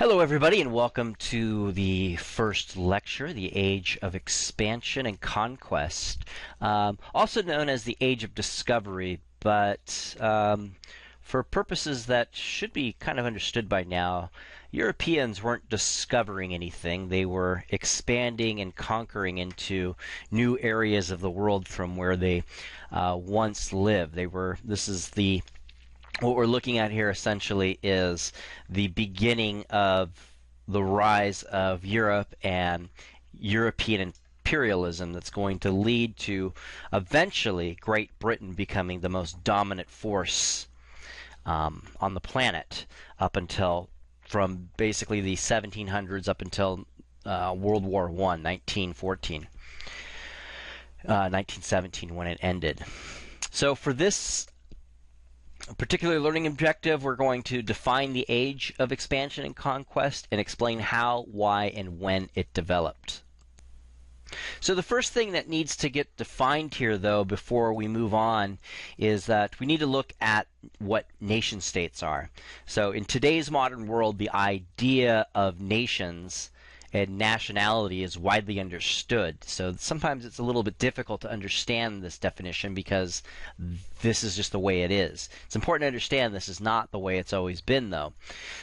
Hello, everybody, and welcome to the first lecture, The Age of Expansion and Conquest, also known as the Age of Discovery, but for purposes that should be kind of understood by now, Europeans weren't discovering anything. They were expanding and conquering into new areas of the world from where they once lived. What we're looking at here essentially is the beginning of the rise of Europe and European imperialism that's going to lead to eventually Great Britain becoming the most dominant force on the planet up until from basically the 1700s up until World War I, 1914, 1917 when it ended. So for this particular learning objective, we're going to define the age of expansion and conquest and explain how, why, and when it developed. So the first thing that needs to get defined here, though, before we move on, is that we need to look at what nation states are. So in today's modern world, the idea of nations and nationality is widely understood. So sometimes it's a little bit difficult to understand this definition because this is just the way it is. It's important to understand this is not the way it's always been, though.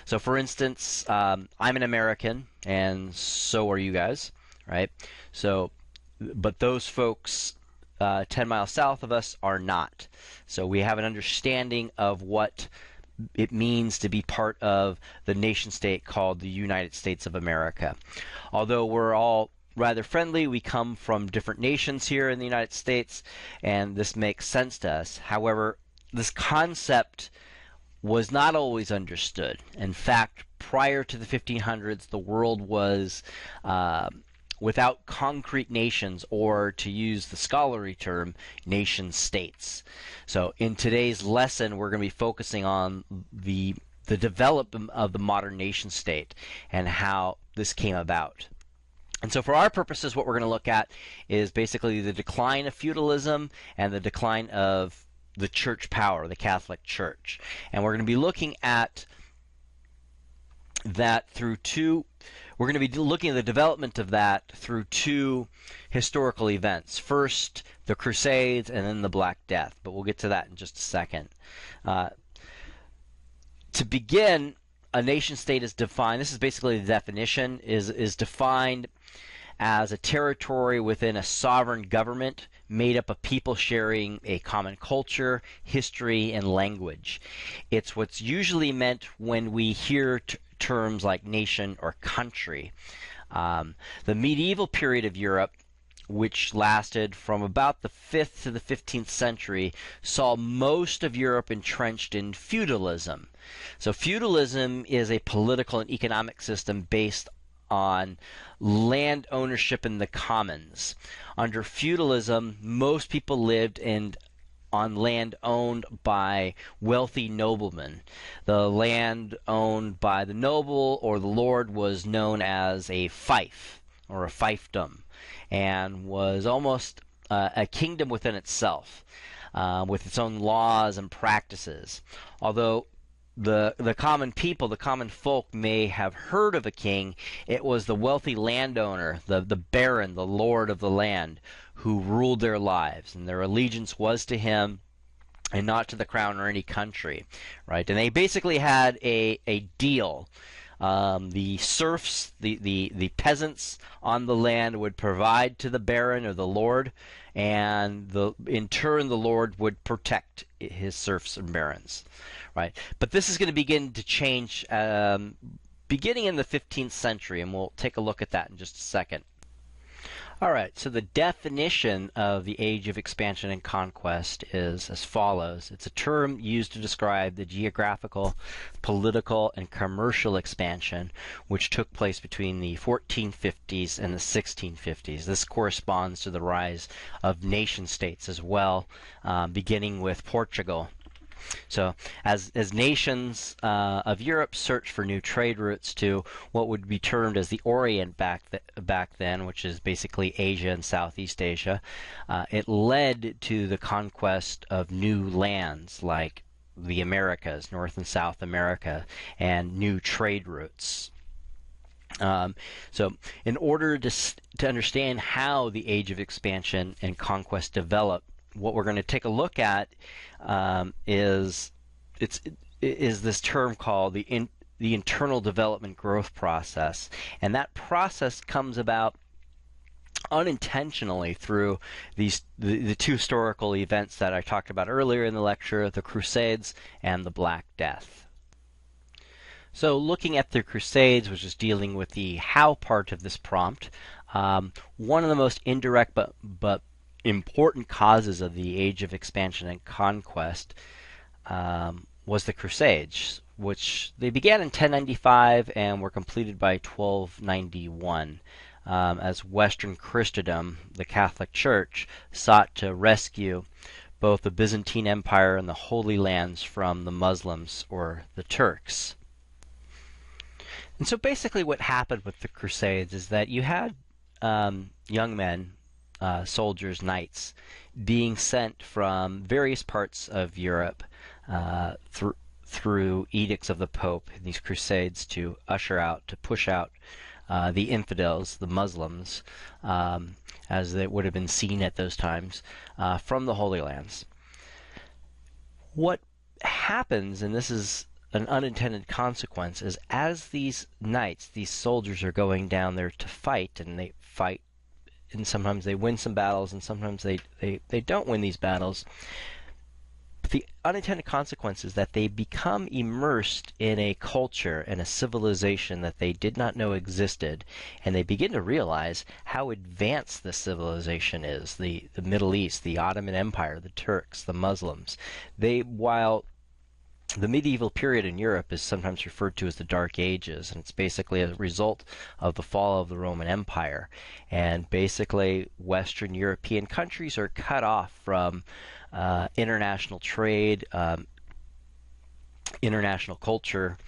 So for instance, I'm an American, and so are you guys, right? So, but those folks 10 miles south of us are not. So we have an understanding of what it means to be part of the nation state called the United States of America. Although we're all rather friendly, we come from different nations here in the United States, and this makes sense to us. However, this concept was not always understood. In fact, prior to the 1500s, the world was without concrete nations, or to use the scholarly term, nation states. So in today's lesson, we're going to be focusing on the development of the modern nation state and how this came about. And so for our purposes, what we're going to look at is basically the decline of feudalism and the decline of the church power, the Catholic Church. And we're going to be looking at that we're going to be looking at the development of that through two historical events. First, the Crusades, and then the Black Death. But we'll get to that in just a second. To begin, a nation state is defined, this is basically the definition, is defined as a territory within a sovereign government made up of people sharing a common culture, history, and language. It's what's usually meant when we hear terms like nation or country. The medieval period of Europe, which lasted from about the 5th to the 15th century, saw most of Europe entrenched in feudalism. So feudalism is a political and economic system based on land ownership in the commons. Under feudalism, most people lived on land owned by wealthy noblemen. The land owned by the noble or the lord was known as a fief or a fiefdom, and was almost a kingdom within itself, with its own laws and practices. Although the common people, the common folk may have heard of a king, it was the wealthy landowner, the baron, the lord of the land, who ruled their lives, and their allegiance was to him and not to the crown or any country, right? And they basically had a deal. The serfs, the peasants on the land would provide to the baron or the lord, and in turn the lord would protect his serfs and barons, right? But this is going to begin to change beginning in the 15th century, and we'll take a look at that in just a second. All right, so the definition of the age of expansion and conquest is as follows. It's a term used to describe the geographical, political, and commercial expansion which took place between the 1450s and the 1650s. This corresponds to the rise of nation states as well, beginning with Portugal. So as nations of Europe searched for new trade routes to what would be termed as the Orient back then, which is basically Asia and Southeast Asia, it led to the conquest of new lands like the Americas, North and South America, and new trade routes. Um, so, in order to understand how the age of expansion and conquest developed, what we're going to take a look at is this term called the internal development growth process, and that process comes about unintentionally through the two historical events that I talked about earlier in the lecture, the Crusades and the Black Death. So looking at the Crusades, which is dealing with the how part of this prompt, one of the most indirect but important causes of the age of expansion and conquest was the Crusades, which they began in 1095 and were completed by 1291. As Western Christendom, the Catholic Church, sought to rescue both the Byzantine Empire and the Holy Lands from the Muslims or the Turks. And so basically what happened with the Crusades is that you had young men, soldiers, knights, being sent from various parts of Europe through edicts of the Pope in these crusades to push out the infidels, the Muslims, as they would have been seen at those times, from the Holy Lands. What happens, and this is an unintended consequence, is as these knights, these soldiers, are going down there to fight, and they fight, and sometimes they win some battles, and sometimes they don't win these battles. But the unintended consequence is that they become immersed in a culture and a civilization that they did not know existed, and they begin to realize how advanced the civilization is. The Middle East, the Ottoman Empire, the Turks, the Muslims. While the medieval period in Europe is sometimes referred to as the Dark Ages, and it's basically a result of the fall of the Roman Empire. And basically, Western European countries are cut off from international trade, international culture,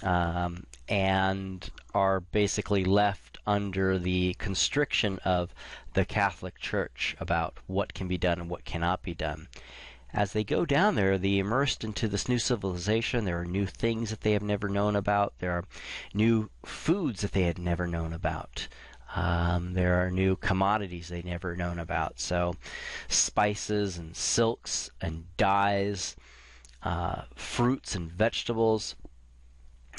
and are basically left under the constriction of the Catholic Church about what can be done and what cannot be done. As they go down there, they immersed into this new civilization. There are new things that they have never known about. There are new foods that they had never known about. There are new commodities they'd never known about. So spices and silks and dyes, fruits and vegetables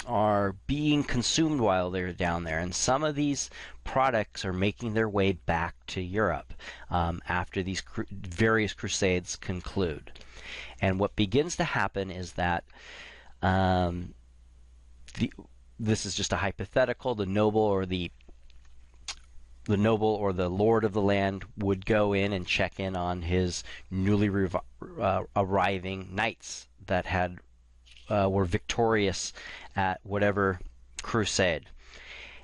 are being consumed while they're down there, and some of these products are making their way back to Europe after these various crusades conclude. And what begins to happen is that this is just a hypothetical. The noble or the lord of the land would go in and check in on his newly arriving knights that were victorious at whatever crusade,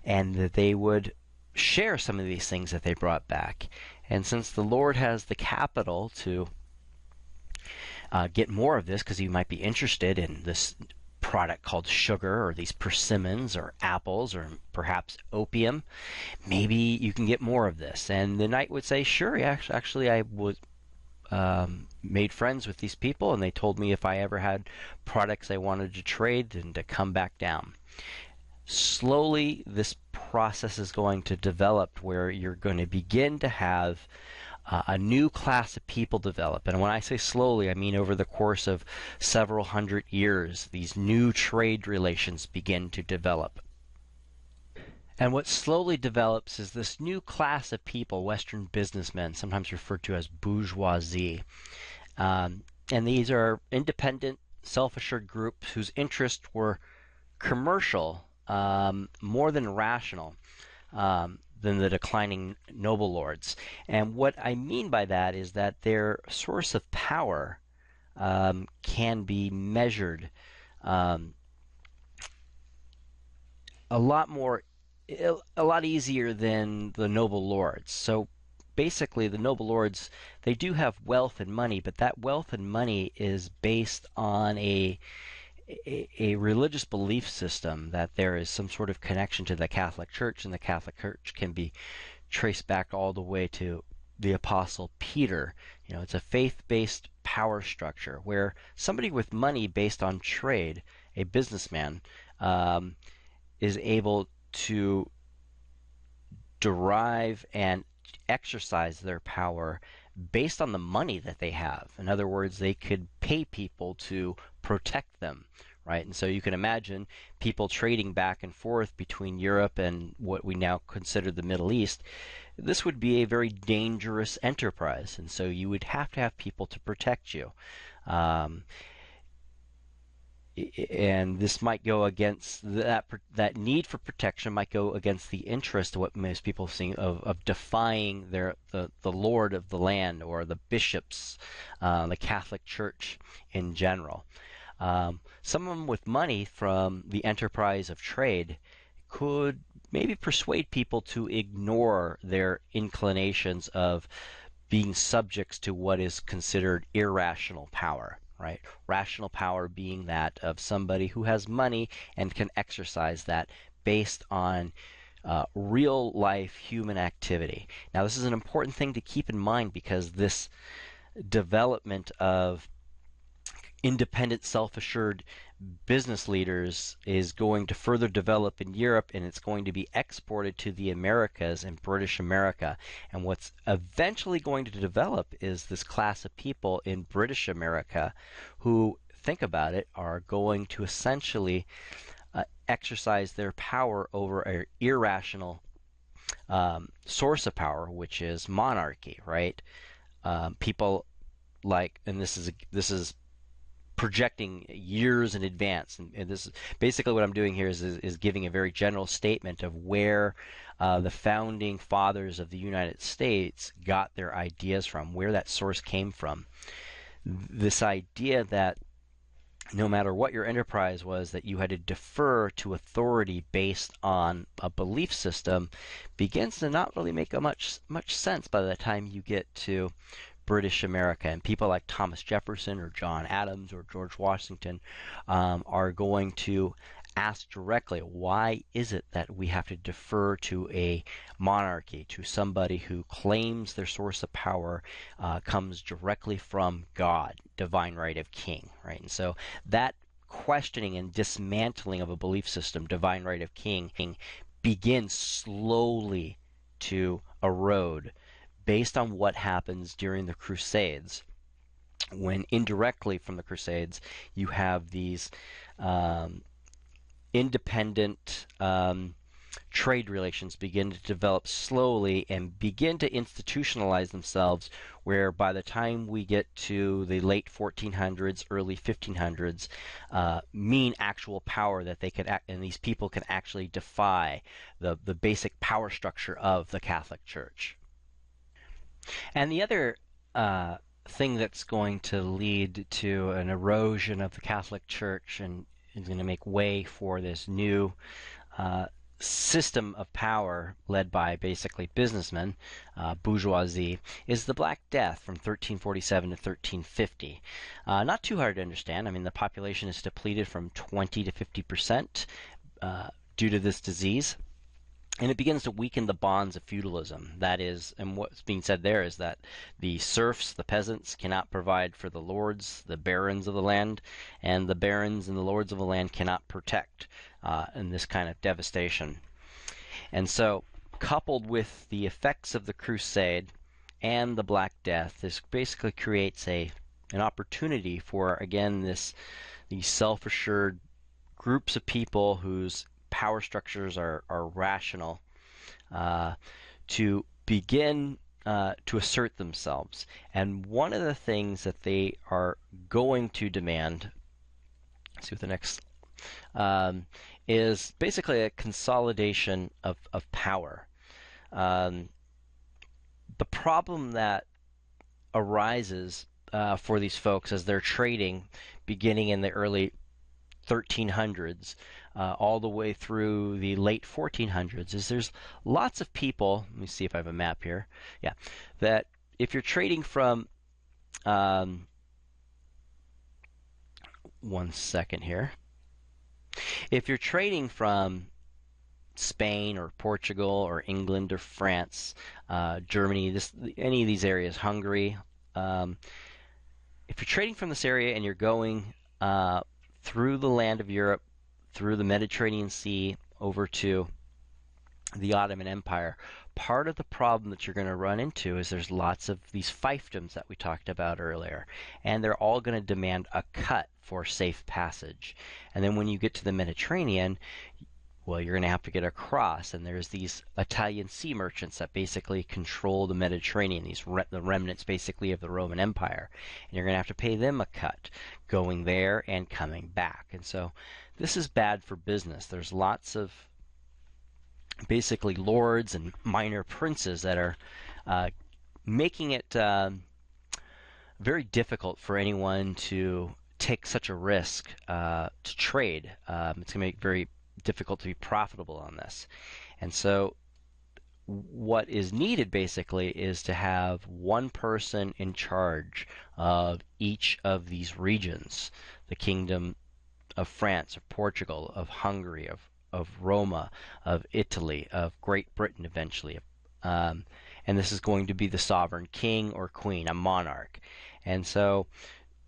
and that they would share some of these things that they brought back. And since the Lord has the capital to get more of this, because he might be interested in this product called sugar, or these persimmons, or apples, or perhaps opium, maybe you can get more of this. And the knight would say, sure, actually I was made friends with these people, and they told me if I ever had products I wanted to trade, and to come back down. Slowly, this process is going to develop where you're going to begin to have a new class of people develop. And when I say slowly, I mean over the course of several hundred years, these new trade relations begin to develop. And what slowly develops is this new class of people, Western businessmen, sometimes referred to as bourgeoisie. And these are independent, self-assured groups whose interests were commercial more than rational, than the declining noble lords. And what I mean by that is that their source of power can be measured a lot easier than the noble lords. So basically, the noble lords, they do have wealth and money, but that wealth and money is based on a religious belief system that there is some sort of connection to the Catholic Church, and the Catholic Church can be traced back all the way to the Apostle Peter. It's a faith-based power structure where somebody with money based on trade, a businessman, is able to derive and exercise their power based on the money that they have. In other words, they could pay people to protect them, right? And so you can imagine people trading back and forth between Europe and what we now consider the Middle East. This would be a very dangerous enterprise, and so you would have to have people to protect you. Um, and this might go against that need for protection might go against the interest of what most people see of defying the lord of the land or the bishops, the Catholic Church in general. Someone with money from the enterprise of trade could maybe persuade people to ignore their inclinations of being subjects to what is considered irrational power. Right? Rational power being that of somebody who has money and can exercise that based on real life human activity. Now, this is an important thing to keep in mind because this development of independent, self-assured business leaders is going to further develop in Europe, and it's going to be exported to the Americas and British America. And what's eventually going to develop is this class of people in British America who, think about it, are going to essentially exercise their power over an irrational source of power, which is monarchy, right? People like, and this is projecting years in advance, and this is basically what I'm doing here is giving a very general statement of where the founding fathers of the United States got their ideas from, where that source came from. This idea that no matter what your enterprise was, that you had to defer to authority based on a belief system begins to not really make much sense by the time you get to British America. And people like Thomas Jefferson or John Adams or George Washington are going to ask directly, why is it that we have to defer to a monarchy, to somebody who claims their source of power comes directly from God, divine right of king, right? And so that questioning and dismantling of a belief system, divine right of king, begins slowly to erode based on what happens during the Crusades, when indirectly from the Crusades you have these independent trade relations begin to develop slowly and begin to institutionalize themselves, where by the time we get to the late 1400s, early 1500s, mean actual power that they could and these people can actually defy the basic power structure of the Catholic Church. And the other thing that's going to lead to an erosion of the Catholic Church and is going to make way for this new system of power led by basically businessmen, bourgeoisie, is the Black Death from 1347 to 1350. Not too hard to understand. I mean, the population is depleted from 20 to 50% due to this disease. And it begins to weaken the bonds of feudalism. That is, and what's being said there is that the serfs, the peasants, cannot provide for the lords, the barons of the land, and the barons and the lords of the land cannot protect in this kind of devastation. And so, coupled with the effects of the Crusade and the Black Death, this basically creates an opportunity for, again, these self-assured groups of people whose power structures are rational to begin to assert themselves. And one of the things that they are going to demand, let's see what the next, is basically a consolidation of power. The problem that arises for these folks as they're trading beginning in the early 1300s all the way through the late 1400s is there's lots of people, let me see if I have a map here, yeah, that if you're trading from, one second here, if you're trading from Spain or Portugal or England or France, Germany, any of these areas, Hungary, if you're trading from this area and you're going through the land of Europe, through the Mediterranean Sea, over to the Ottoman Empire. Part of the problem that you're going to run into is there's lots of these fiefdoms that we talked about earlier, and they're all going to demand a cut for safe passage. And then when you get to the Mediterranean, well, you're going to have to get across, and there's these Italian sea merchants that basically control the Mediterranean, the remnants basically of the Roman Empire, and you're going to have to pay them a cut going there and coming back. And so this is bad for business. There's lots of basically lords and minor princes that are making it very difficult for anyone to take such a risk to trade. It's going to make it very difficult to be profitable on this. And so what is needed basically is to have one person in charge of each of these regions: the Kingdom of France, of Portugal, of Hungary, of Roma, of Italy, of Great Britain eventually. And this is going to be the sovereign king or queen, a monarch. And so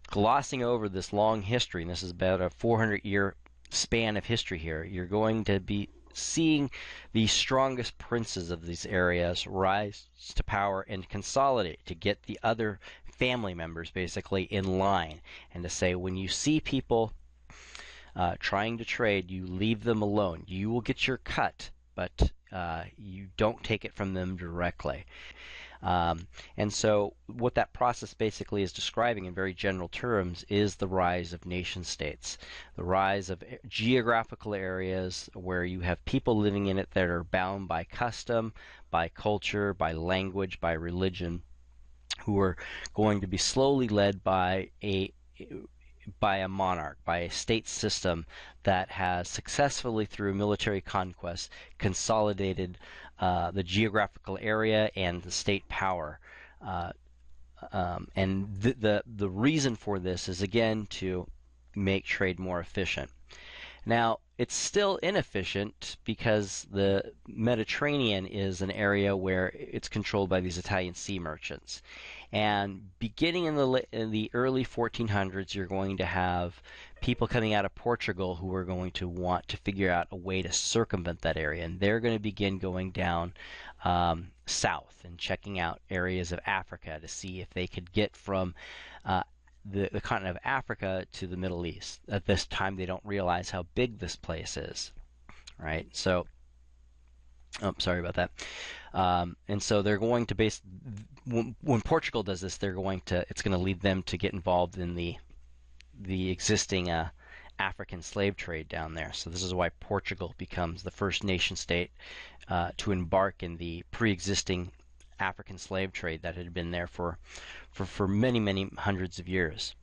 glossing over this long history, and this is about a 400-year span of history here, you're going to be seeing the strongest princes of these areas rise to power and consolidate to get the other family members basically in line, and to say, when you see people trying to trade, you leave them alone. You will get your cut, but you don't take it from them directly. And so what that process basically is describing in very general terms is the rise of nation states, the rise of geographical areas where you have people living in it that are bound by custom, by culture, by language, by religion, who are going to be slowly led by a monarch, by a state system that has successfully, through military conquest, consolidated the geographical area and the state power. And the reason for this is, again, to make trade more efficient. Now, it's still inefficient because the Mediterranean is an area where it's controlled by these Italian sea merchants. And beginning in the early 1400s, you're going to have people coming out of Portugal who are going to want to figure out a way to circumvent that area. And they're going to begin going down south and checking out areas of Africa to see if they could get from the continent of Africa to the Middle East. At this time, they don't realize how big this place is, right? So, sorry about that. And so they're going to when Portugal does this, it's going to lead them to get involved in the existing African slave trade down there. So this is why Portugal becomes the first nation state to embark in the pre-existing African slave trade that had been there for many, many hundreds of years.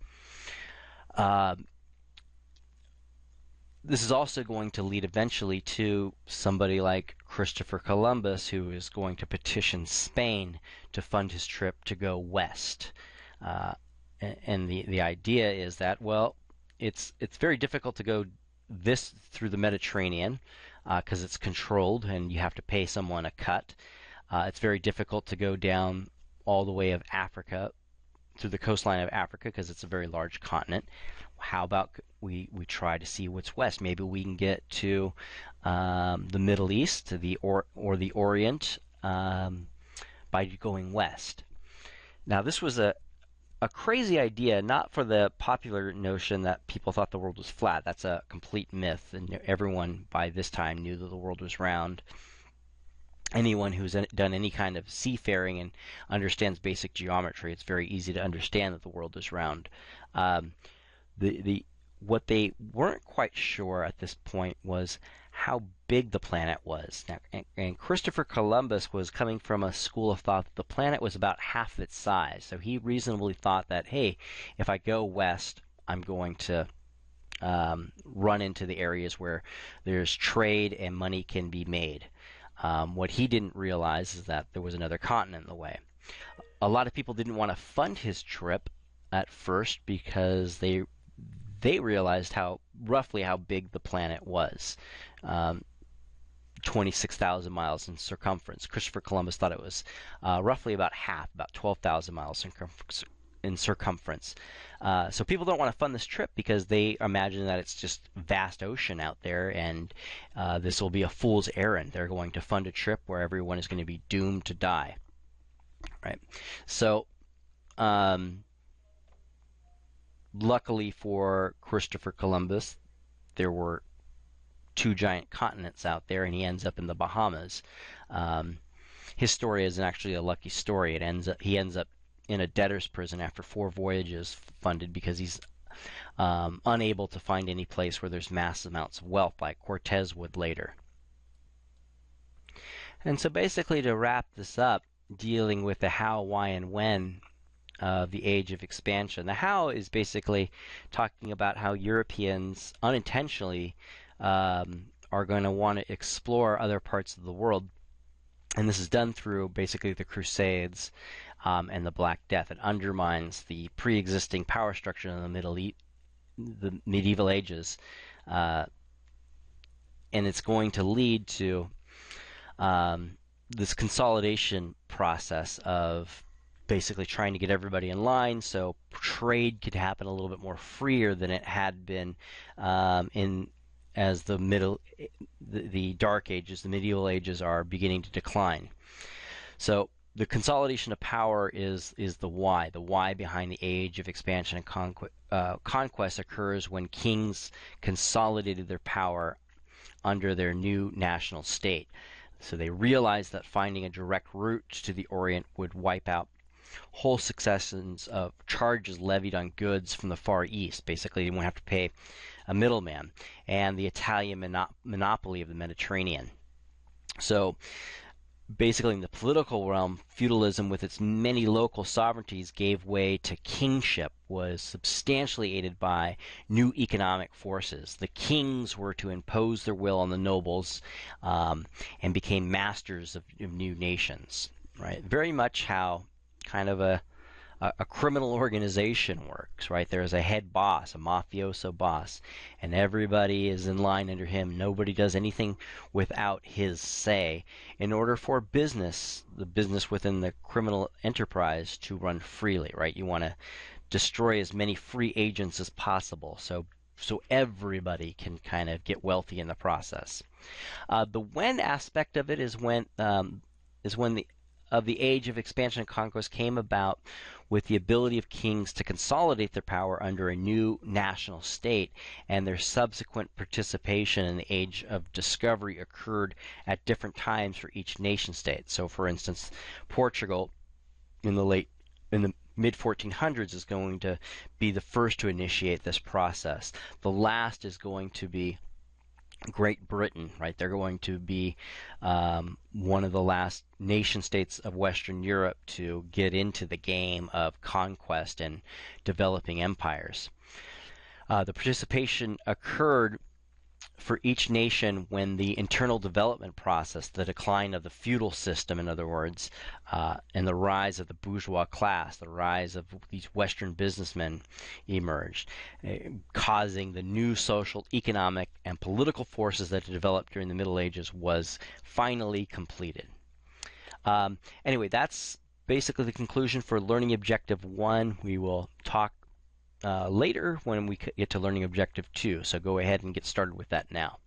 This is also going to lead eventually to somebody like Christopher Columbus, who is going to petition Spain to fund his trip to go west. And the idea is that, well, it's very difficult to go through the Mediterranean because it's controlled and you have to pay someone a cut. It's very difficult to go down all the way of Africa, through the coastline of Africa, because it's a very large continent. How about we try to see what's west? Maybe we can get to the Middle East, or the Orient, by going west. Now, this was a crazy idea, not for the popular notion that people thought the world was flat. That's a complete myth, and everyone by this time knew that the world was round. Anyone who's done any kind of seafaring and understands basic geometry, it's very easy to understand that the world is round. What they weren't quite sure at this point was how big the planet was. Now, and Christopher Columbus was coming from a school of thought that the planet was about half its size. So he reasonably thought that, hey, if I go west, I'm going to run into the areas where there's trade and money can be made. What he didn't realize is that there was another continent in the way. A lot of people didn't want to fund his trip at first because they realized roughly how big the planet was. 26,000 miles in circumference. Christopher Columbus thought it was roughly about half, about 12,000 miles in circumference. So people don't want to fund this trip because they imagine that it's just vast ocean out there, and this will be a fool's errand. They're going to fund a trip where everyone is going to be doomed to die, right? So luckily for Christopher Columbus, there were two giant continents out there, and he ends up in the Bahamas. His story isn't actually a lucky story. He ends up in a debtor's prison after 4 voyages funded because he's unable to find any place where there's massive amounts of wealth, like Cortez would later. And so basically, to wrap this up, dealing with the how, why, and when of the age of expansion. The how is basically talking about how Europeans unintentionally are going to want to explore other parts of the world. And this is done through basically the Crusades and the Black Death. It undermines the pre-existing power structure in the medieval ages, and it's going to lead to this consolidation process of basically trying to get everybody in line so trade could happen a little bit more freer than it had been as the Dark Ages, the medieval ages, are beginning to decline. So the consolidation of power is the why. The why behind the age of expansion and conquest occurs when kings consolidated their power under their new national state. So they realized that finding a direct route to the Orient would wipe out whole successions of charges levied on goods from the Far East. Basically, you won't have to pay a middleman, and the Italian monopoly of the Mediterranean. So basically, in the political realm, feudalism with its many local sovereignties gave way to kingship, was substantially aided by new economic forces. The kings were to impose their will on the nobles and became masters of new nations. Right? Very much how kind of a criminal organization works, right? There's a head boss, a mafioso boss, and everybody is in line under him. Nobody does anything without his say in order for the business within the criminal enterprise to run freely, right? You want to destroy as many free agents as possible so everybody can kind of get wealthy in the process. The when aspect of it is when the age of expansion and conquest came about with the ability of kings to consolidate their power under a new national state, and their subsequent participation in the age of discovery occurred at different times for each nation state. So, for instance, Portugal in the mid 1400s is going to be the first to initiate this process. The last is going to be Great Britain, right? They're going to be one of the last nation states of Western Europe to get into the game of conquest and developing empires. The participation occurred for each nation when the internal development process, the decline of the feudal system, in other words, and the rise of the bourgeois class, the rise of these Western businessmen emerged, causing the new social, economic, and political forces that developed during the Middle Ages was finally completed. Anyway, that's basically the conclusion for Learning Objective 1. We will talk later when we get to Learning Objective 2, so go ahead and get started with that now.